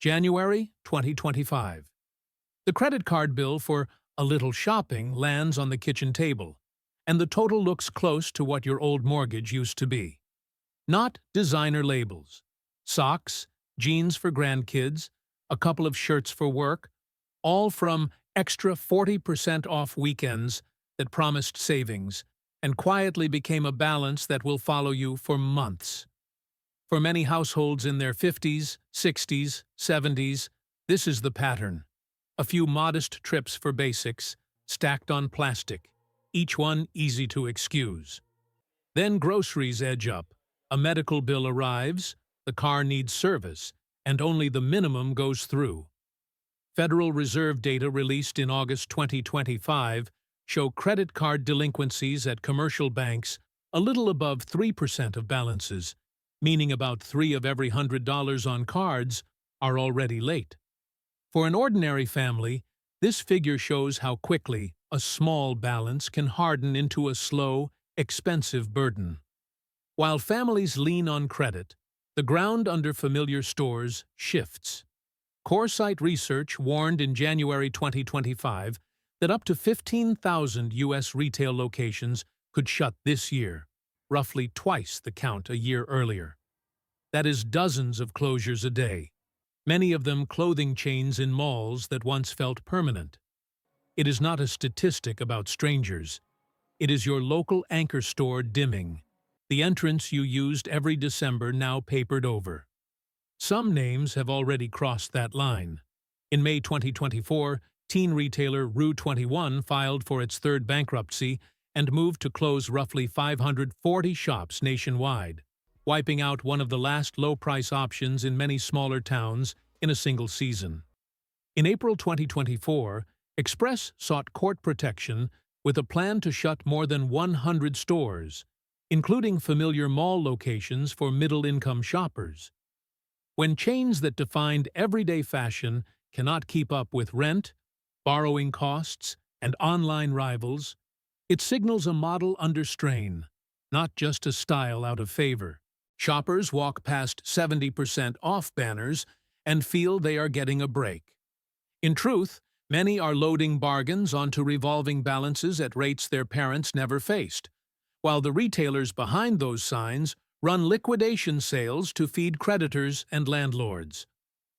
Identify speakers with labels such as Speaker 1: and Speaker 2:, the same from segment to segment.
Speaker 1: January 2025. The credit card bill for a little shopping lands on the kitchen table, and the total looks close to what your old mortgage used to be. Not designer labels. Socks, jeans for grandkids, a couple of shirts for work, all from extra 40% off weekends that promised savings and quietly became a balance that will follow you for months. For many households in their 50s, 60s, 70s, this is the pattern. A few modest trips for basics, stacked on plastic, each one easy to excuse. Then groceries edge up, a medical bill arrives, the car needs service, and only the minimum goes through. Federal Reserve data released in August 2025 show credit card delinquencies at commercial banks a little above 3% of balances, meaning about 3 of every $100 on cards are already late. For an ordinary family, this figure shows how quickly a small balance can harden into a slow, expensive burden. While families lean on credit, the ground under familiar stores shifts. CoreSite Research warned in January 2025 that up to 15,000 U.S. retail locations could shut this year, roughly twice the count a year earlier. That is dozens of closures a day, many of them clothing chains in malls that once felt permanent. It is not a statistic about strangers. It is your local anchor store dimming, the entrance you used every December now papered over. Some names have already crossed that line. In May 2024, teen retailer Rue 21 filed for its third bankruptcy and moved to close roughly 540 shops nationwide, wiping out one of the last low-price options in many smaller towns in a single season. In April 2024, Express sought court protection with a plan to shut more than 100 stores, including familiar mall locations for middle-income shoppers. When chains that defined everyday fashion cannot keep up with rent, borrowing costs, and online rivals, it signals a model under strain, not just a style out of favor. Shoppers walk past 70% off banners and feel they are getting a break. In truth, many are loading bargains onto revolving balances at rates their parents never faced, while the retailers behind those signs run liquidation sales to feed creditors and landlords.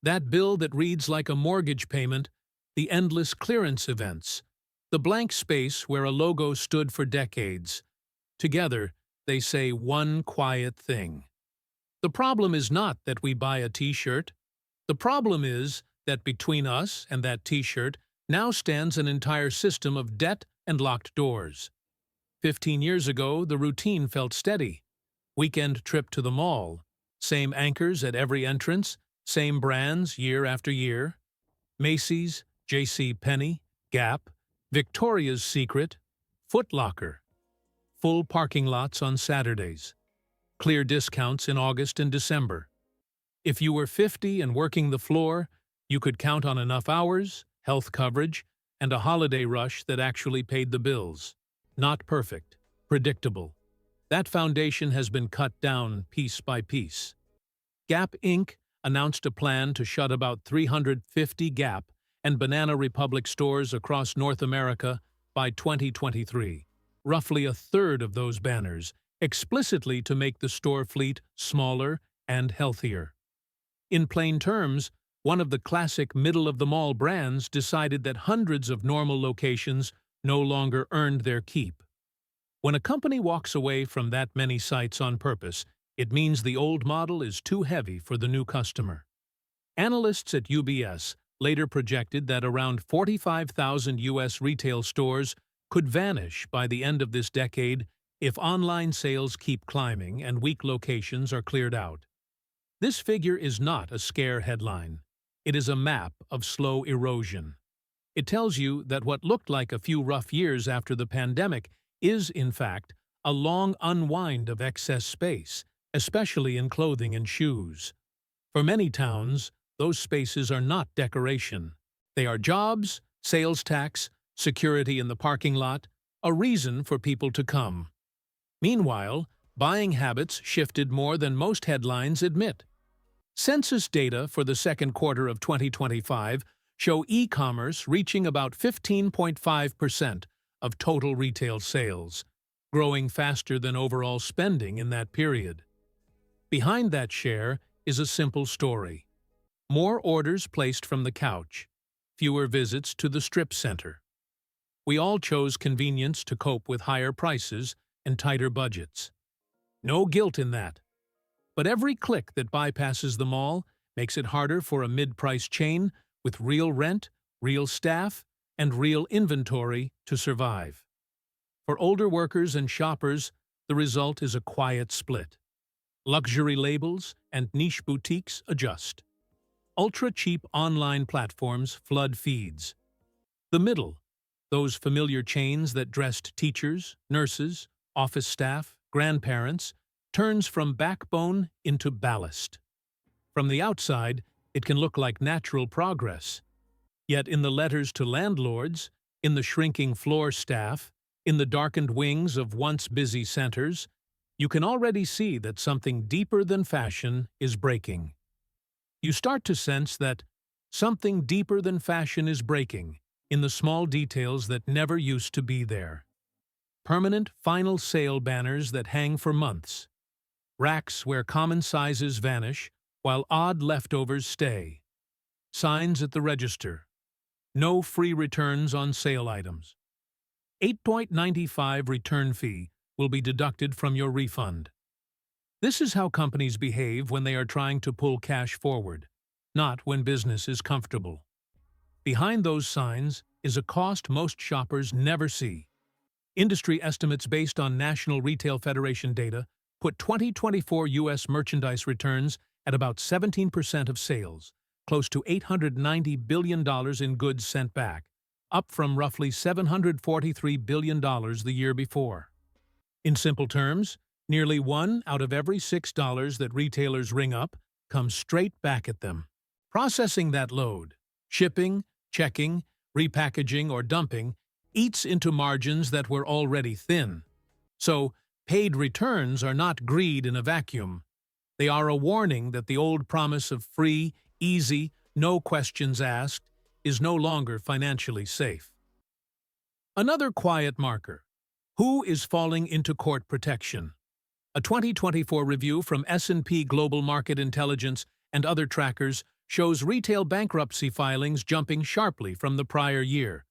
Speaker 1: That bill that reads like a mortgage payment, the endless clearance events, the blank space where a logo stood for decades. Together, they say one quiet thing. The problem is not that we buy a t-shirt. The problem is that between us and that t-shirt now stands an entire system of debt and locked doors. 15 years ago, the routine felt steady. Weekend trip to the mall, same anchors at every entrance, same brands year after year. Macy's, JCPenney, Gap, Victoria's Secret, Foot Locker. Full parking lots on Saturdays. Clear discounts in August and December. If you were 50 and working the floor, you could count on enough hours, health coverage, and a holiday rush that actually paid the bills. Not perfect, predictable. That foundation has been cut down piece by piece. Gap Inc. announced a plan to shut about 350 Gap and Banana Republic stores across North America by 2023, roughly a third of those banners, explicitly to make the store fleet smaller and healthier. In plain terms, one of the classic middle-of-the-mall brands decided that hundreds of normal locations no longer earned their keep. When a company walks away from that many sites on purpose, it means the old model is too heavy for the new customer. Analysts at UBS later projected that around 45,000 U.S. retail stores could vanish by the end of this decade if online sales keep climbing and weak locations are cleared out. This figure is not a scare headline. It is a map of slow erosion. It tells you that what looked like a few rough years after the pandemic is, in fact, a long unwind of excess space, especially in clothing and shoes. For many towns, those spaces are not decoration. They are jobs, sales tax, security in the parking lot, a reason for people to come. Meanwhile, buying habits shifted more than most headlines admit. Census data for the second quarter of 2025 show e-commerce reaching about 15.5% of total retail sales, growing faster than overall spending in that period. Behind that share is a simple story. More orders placed from the couch, fewer visits to the strip center. We all chose convenience to cope with higher prices and tighter budgets. No guilt in that. But every click that bypasses the mall makes it harder for a mid-price chain with real rent, real staff, and real inventory to survive. For older workers and shoppers, the result is a quiet split. Luxury labels and niche boutiques adjust. Ultra-cheap online platforms flood feeds. The middle, those familiar chains that dressed teachers, nurses, office staff, grandparents, turns from backbone into ballast. From the outside, it can look like natural progress. Yet in the letters to landlords, in the shrinking floor staff, in the darkened wings of once busy centers, you can already see that something deeper than fashion is breaking. You start to sense that something deeper than fashion is breaking in the small details that never used to be there. Permanent final sale banners that hang for months. Racks where common sizes vanish while odd leftovers stay. Signs at the register. No free returns on sale items. 8.95 return fee will be deducted from your refund. This is how companies behave when they are trying to pull cash forward, not when business is comfortable. Behind those signs is a cost most shoppers never see. Industry estimates based on National Retail Federation data put 2024 U.S. merchandise returns at about 17% of sales, close to $890 billion in goods sent back, up from roughly $743 billion the year before. In simple terms, nearly 1 out of every $6 that retailers ring up comes straight back at them. Processing that load, shipping, checking, repackaging, or dumping, eats into margins that were already thin. So, paid returns are not greed in a vacuum. They are a warning that the old promise of free, easy, no questions asked is no longer financially safe. Another quiet marker. Who is falling into court protection? A 2024 review from S&P Global Market Intelligence and other trackers shows retail bankruptcy filings jumping sharply from the prior year,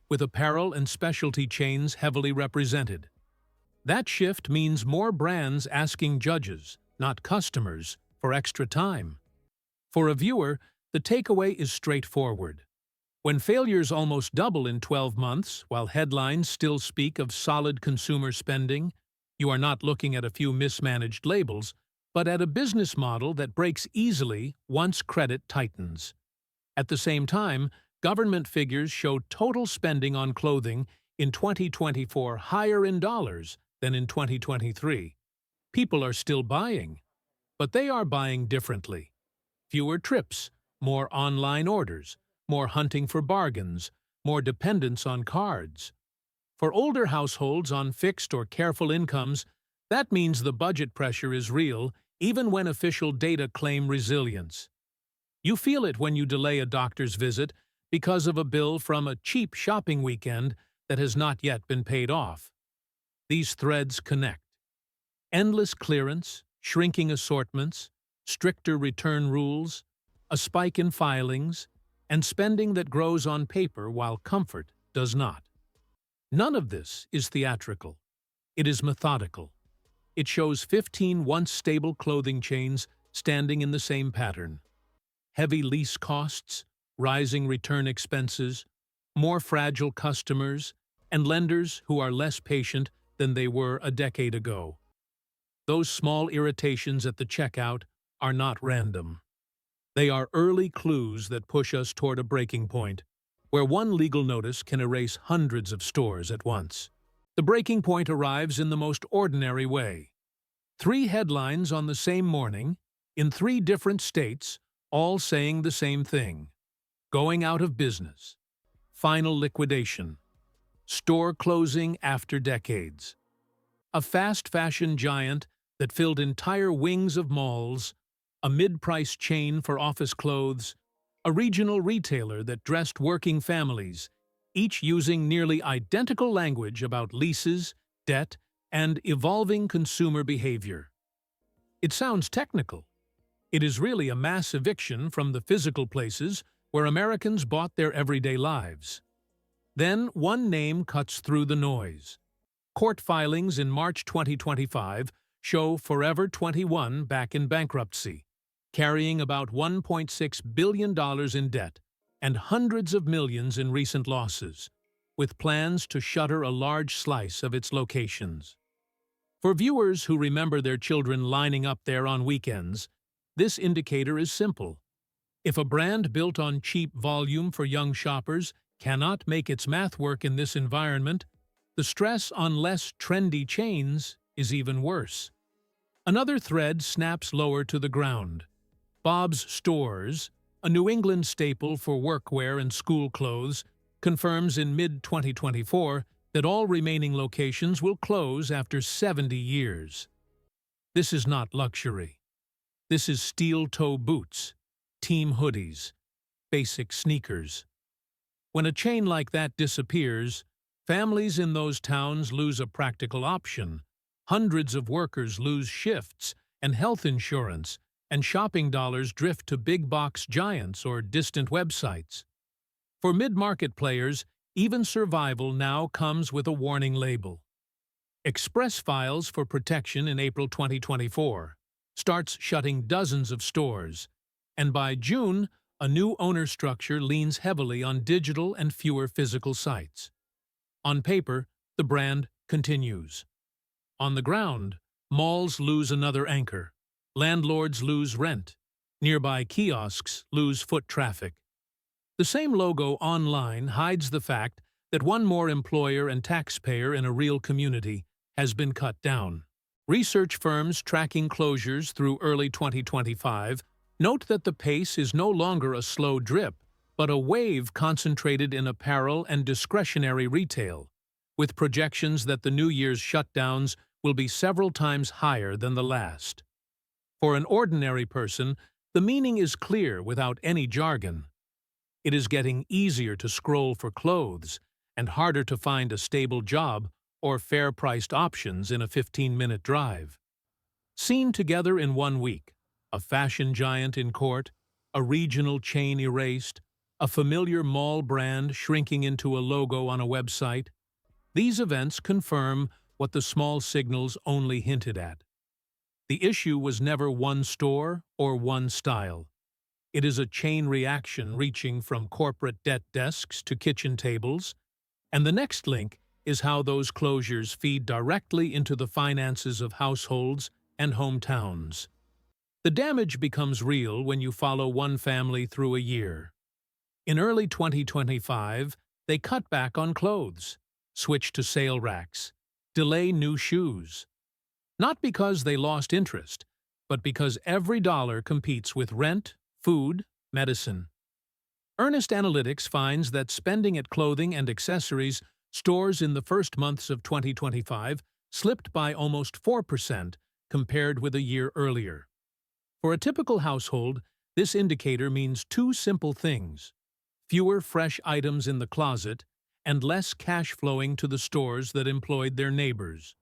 Speaker 1: with apparel and specialty chains heavily represented. That shift means more brands asking judges, not customers, for extra time. For a viewer, the takeaway is straightforward. When failures almost double in 12 months, while headlines still speak of solid consumer spending, you are not looking at a few mismanaged labels, but at a business model that breaks easily once credit tightens. At the same time, government figures show total spending on clothing in 2024 higher in dollars than in 2023. People are still buying, but they are buying differently. Fewer trips, more online orders, more hunting for bargains, more dependence on cards. For older households on fixed or careful incomes, that means the budget pressure is real, even when official data claim resilience. You feel it when you delay a doctor's visit because of a bill from a cheap shopping weekend that has not yet been paid off. These threads connect. Endless clearance, shrinking assortments, stricter return rules, a spike in filings, and spending that grows on paper while comfort does not. None of this is theatrical. It is methodical. It shows 15 once stable clothing chains standing in the same pattern. Heavy lease costs, rising return expenses, more fragile customers, and lenders who are less patient than they were a decade ago. Those small irritations at the checkout are not random. They are early clues that push us toward a breaking point, where one legal notice can erase hundreds of stores at once. The breaking point arrives in the most ordinary way. 3 headlines on the same morning, in 3 different states, all saying the same thing. Going out of business. Final liquidation. Store closing after decades. A fast fashion giant that filled entire wings of malls, a mid-price chain for office clothes, a regional retailer that dressed working families, each using nearly identical language about leases, debt, and evolving consumer behavior. It sounds technical. It is really a mass eviction from the physical places where Americans bought their everyday lives. Then one name cuts through the noise. Court filings in March 2025 show Forever 21 back in bankruptcy, carrying about $1.6 billion in debt and hundreds of millions in recent losses, with plans to shutter a large slice of its locations. For viewers who remember their children lining up there on weekends, this indicator is simple. If a brand built on cheap volume for young shoppers cannot make its math work in this environment, the stress on less trendy chains is even worse. Another thread snaps lower to the ground. Bob's Stores, a New England staple for workwear and school clothes, confirms in mid-2024 that all remaining locations will close after 70 years. This is not luxury. This is steel-toe boots, team hoodies, basic sneakers. When a chain like that disappears, families in those towns lose a practical option. Hundreds of workers lose shifts and health insurance, and shopping dollars drift to big-box giants or distant websites. For mid-market players, even survival now comes with a warning label. Express Files for Protection in April 2024 starts shutting dozens of stores, and by June, a new owner structure leans heavily on digital and fewer physical sites. On paper, the brand continues. On the ground, malls lose another anchor. Landlords lose rent. Nearby kiosks lose foot traffic. The same logo online hides the fact that one more employer and taxpayer in a real community has been cut down. Research firms tracking closures through early 2025 note that the pace is no longer a slow drip, but a wave concentrated in apparel and discretionary retail, with projections that the New Year's shutdowns will be several times higher than the last. For an ordinary person, the meaning is clear without any jargon. It is getting easier to scroll for clothes and harder to find a stable job or fair-priced options in a 15-minute drive. Seen together in 1 week, a fashion giant in court, a regional chain erased, a familiar mall brand shrinking into a logo on a website, these events confirm what the small signals only hinted at. The issue was never one store or one style. It is a chain reaction reaching from corporate debt desks to kitchen tables, and the next link is how those closures feed directly into the finances of households and hometowns. The damage becomes real when you follow one family through a year. In early 2025, they cut back on clothes, switch to sale racks, delay new shoes. Not because they lost interest, but because every dollar competes with rent, food, medicine. Earnest Analytics finds that spending at clothing and accessories stores in the first months of 2025 slipped by almost 4% compared with a year earlier. For a typical household, this indicator means two simple things: fewer fresh items in the closet and less cash flowing to the stores that employed their neighbors.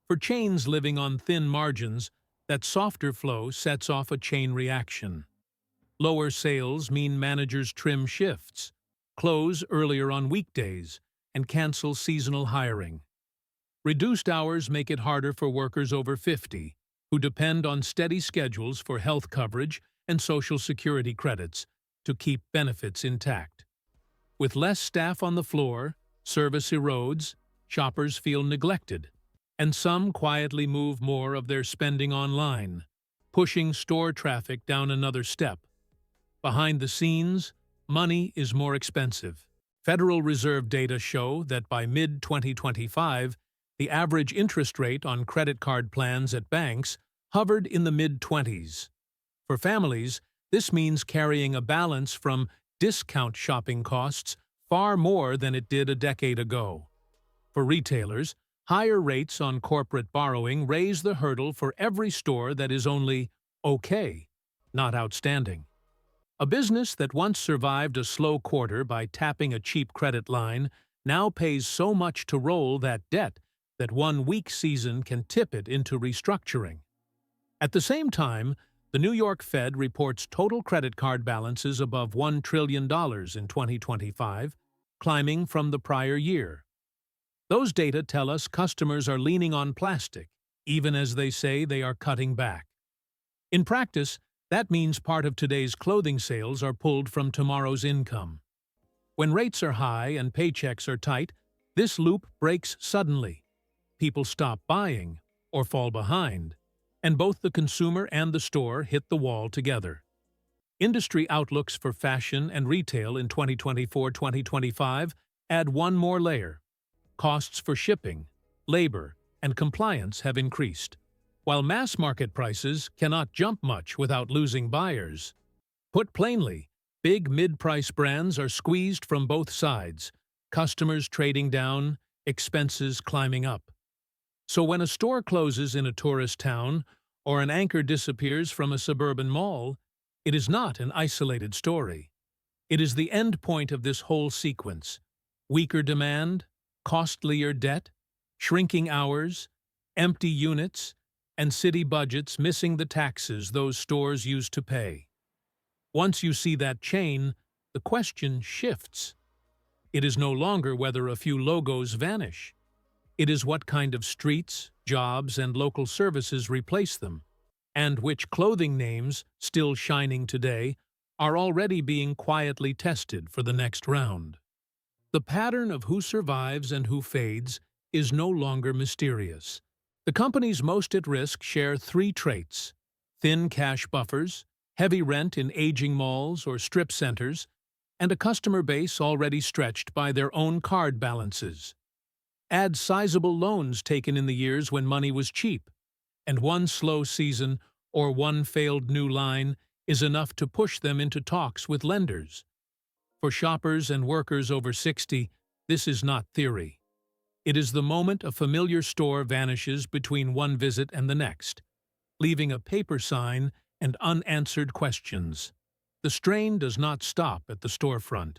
Speaker 1: For chains living on thin margins, that softer flow sets off a chain reaction. Lower sales mean managers trim shifts, close earlier on weekdays, and cancel seasonal hiring. Reduced hours make it harder for workers over 50, who depend on steady schedules for health coverage and Social Security credits to keep benefits intact. With less staff on the floor, service erodes, shoppers feel neglected, and some quietly move more of their spending online, pushing store traffic down another step. Behind the scenes, money is more expensive. Federal Reserve data show that by mid-2025, the average interest rate on credit card plans at banks hovered in the mid-20s. For families, this means carrying a balance from discount shopping costs far more than it did a decade ago. For retailers, higher rates on corporate borrowing raise the hurdle for every store that is only okay. not outstanding. A business that once survived a slow quarter by tapping a cheap credit line now pays so much to roll that debt that one weak season can tip it into restructuring. At the same time, the New York Fed reports total credit card balances above $1 trillion in 2025, climbing from the prior year. Those data tell us customers are leaning on plastic, even as they say they are cutting back. In practice, that means part of today's clothing sales are pulled from tomorrow's income. When rates are high and paychecks are tight, this loop breaks suddenly. People stop buying or fall behind, and both the consumer and the store hit the wall together. Industry outlooks for fashion and retail in 2024-2025 add one more layer. Costs for shipping, labor, and compliance have increased, while mass market prices cannot jump much without losing buyers. Put plainly, big mid-price brands are squeezed from both sides, customers trading down, expenses climbing up. So when a store closes in a tourist town or an anchor disappears from a suburban mall, it is not an isolated story. It is the end point of this whole sequence. Weaker demand, costlier debt, shrinking hours, empty units, and city budgets missing the taxes those stores used to pay. Once you see that chain, the question shifts. It is no longer whether a few logos vanish. It is what kind of streets, jobs, and local services replace them, and which clothing names, still shining today, are already being quietly tested for the next round. The pattern of who survives and who fades is no longer mysterious. The companies most at risk share three traits: thin cash buffers, heavy rent in aging malls or strip centers, and a customer base already stretched by their own card balances. Add sizable loans taken in the years when money was cheap, and one slow season or one failed new line is enough to push them into talks with lenders. For shoppers and workers over 60, this is not theory. It is the moment a familiar store vanishes between one visit and the next, leaving a paper sign and unanswered questions. The strain does not stop at the storefront.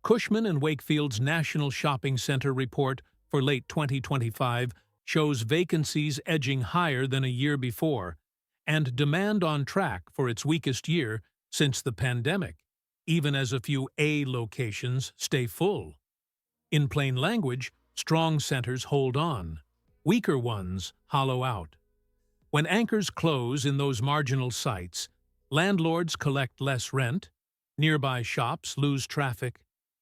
Speaker 1: Cushman & Wakefield's National Shopping Center report for late 2025 shows vacancies edging higher than a year before and demand on track for its weakest year since the pandemic, even as a few A locations stay full. In plain language, strong centers hold on. Weaker ones hollow out. When anchors close in those marginal sites, landlords collect less rent, nearby shops lose traffic,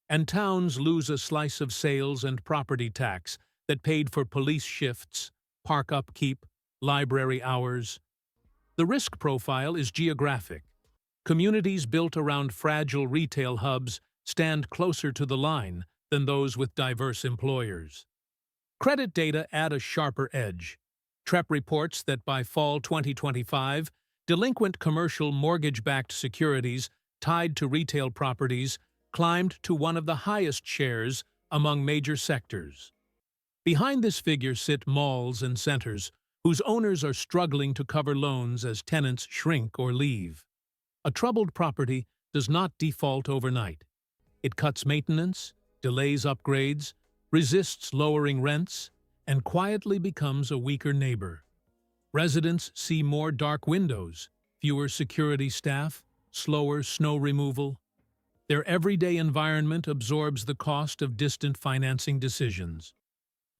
Speaker 1: and towns lose a slice of sales and property tax that paid for police shifts, park upkeep, library hours. The risk profile is geographic. Communities built around fragile retail hubs stand closer to the line than those with diverse employers. Credit data add a sharper edge. TREP reports that by fall 2025, delinquent commercial mortgage-backed securities tied to retail properties climbed to one of the highest shares among major sectors. Behind this figure sit malls and centers whose owners are struggling to cover loans as tenants shrink or leave. A troubled property does not default overnight. It cuts maintenance, delays upgrades, resists lowering rents, and quietly becomes a weaker neighbor. Residents see more dark windows, fewer security staff, slower snow removal. Their everyday environment absorbs the cost of distant financing decisions.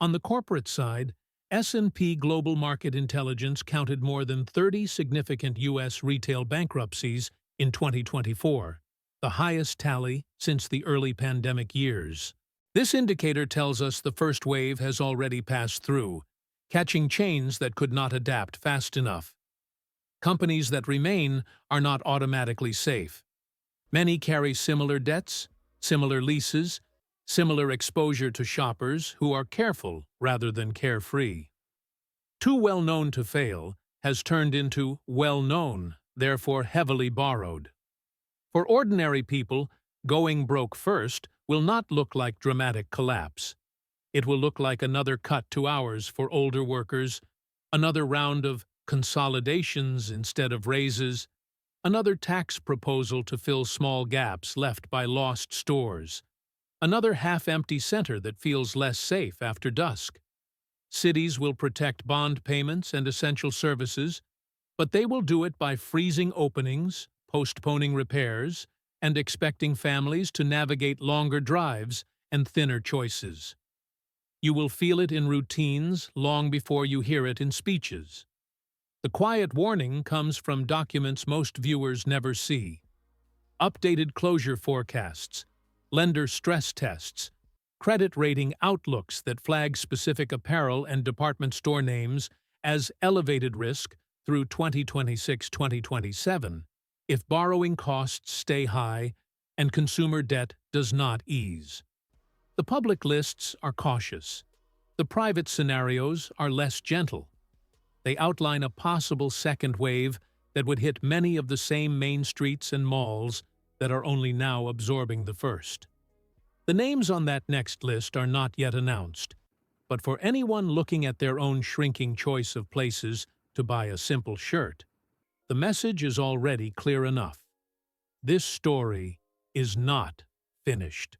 Speaker 1: On the corporate side, S&P Global Market Intelligence counted more than 30 significant U.S. retail bankruptcies in 2024, the highest tally since the early pandemic years. This indicator tells us the first wave has already passed through, catching chains that could not adapt fast enough. Companies that remain are not automatically safe. Many carry similar debts, similar leases, similar exposure to shoppers who are careful rather than carefree. Too well known to fail has turned into well known, therefore heavily borrowed. For ordinary people, going broke first will not look like dramatic collapse. It will look like another cut to hours for older workers, another round of consolidations instead of raises, Another tax proposal to fill small gaps left by lost stores. Another half-empty center that feels less safe after dusk. Cities will protect bond payments and essential services, but they will do it by freezing openings, postponing repairs, and expecting families to navigate longer drives and thinner choices. You will feel it in routines long before you hear it in speeches. The quiet warning comes from documents most viewers never see. Updated closure forecasts, lender stress tests, credit rating outlooks that flag specific apparel and department store names as elevated risk through 2026-2027 if borrowing costs stay high and consumer debt does not ease. The public lists are cautious. The private scenarios are less gentle. They outline a possible second wave that would hit many of the same main streets and malls that are only now absorbing the first. The names on that next list are not yet announced, but for anyone looking at their own shrinking choice of places to buy a simple shirt, the message is already clear enough. This story is not finished.